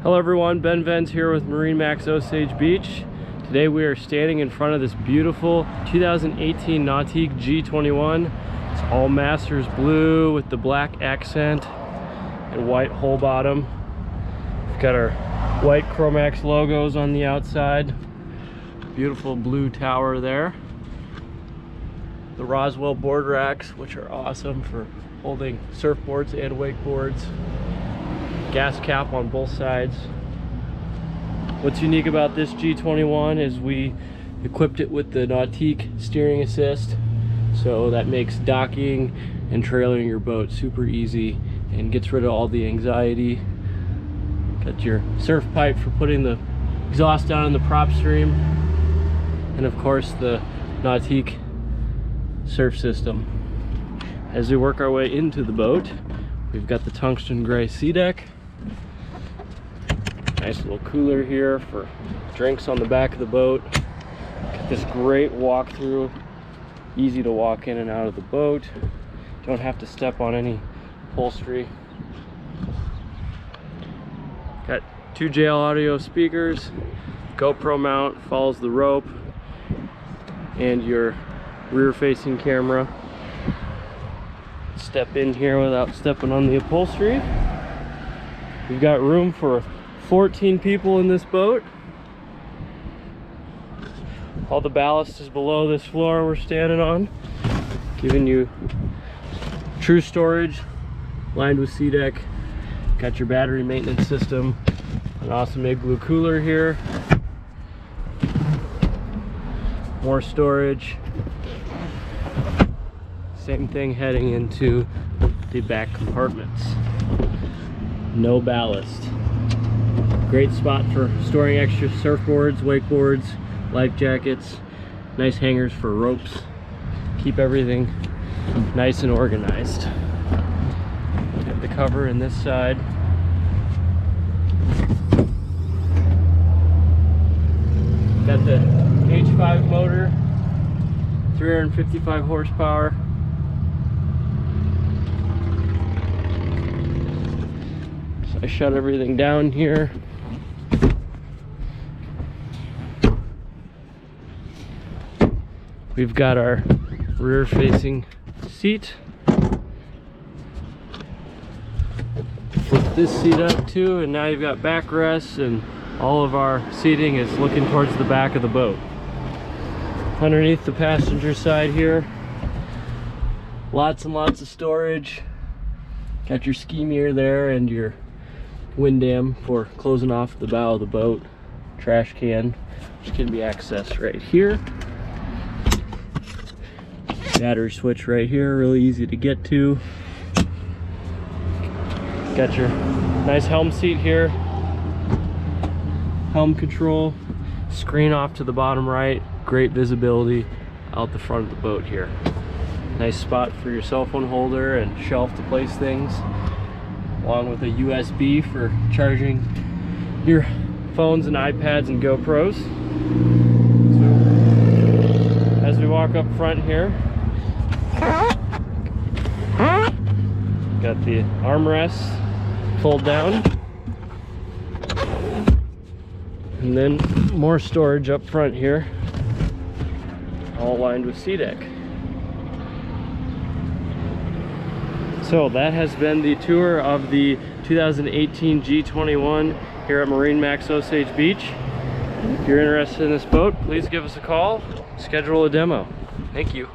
Hello everyone, Ben Vens here with MarineMax Osage Beach. Today we are standing in front of this beautiful 2018 Nautique G21. It's all Masters blue with the black accent and white hull bottom. We've got our white Chromax logos on the outside. Beautiful blue tower there. The Roswell board racks, which are awesome for holding surfboards and wakeboards. Gas cap on both sides. What's unique about this G21 is we equipped it with the Nautique steering assist, so that makes docking and trailering your boat super easy and gets rid of all the anxiety. Got your surf pipe for putting the exhaust down in the prop stream, and of course the Nautique surf system. As we work our way into the boat, we've got the tungsten gray sea deck. Nice little cooler here for drinks on the back of the boat. Got this great walkthrough, easy to walk in and out of the boat. Don't have to step on any upholstery. Got 2 JL audio speakers, GoPro mount, follows the rope, and your rear facing camera. Step in here without stepping on the upholstery. We've got room for 14 people in this boat. All the ballast is below this floor we're standing on, giving you true storage, lined with sea deck. Got your battery maintenance system, an awesome igloo cooler here, more storage. Same thing heading into the back compartments. No ballast. Great spot for storing extra surfboards, wakeboards, life jackets. Nice hangers for ropes. Keep everything nice and organized. Got the cover in this side. Got the H5 motor, 355 horsepower. So I shut everything down here. We've got our rear facing seat. Flip this seat up too, and now you've got backrests, and all of our seating is looking towards the back of the boat. Underneath the passenger side here, lots and lots of storage. Got your ski mirror there and your wind dam for closing off the bow of the boat. Trash can, which can be accessed right here. Battery switch right here, really easy to get to. Got your nice helm seat here. Helm control, screen off to the bottom right. Great visibility out the front of the boat here. Nice spot for your cell phone holder and shelf to place things, along with a USB for charging your phones and iPads and GoPros. So, as we walk up front here, got the armrests fold down, and then more storage up front here, all lined with sea deck. So that has been the tour of the 2018 G21 here at MarineMax Osage Beach. If you're interested in this boat, please give us a call, schedule a demo. Thank you.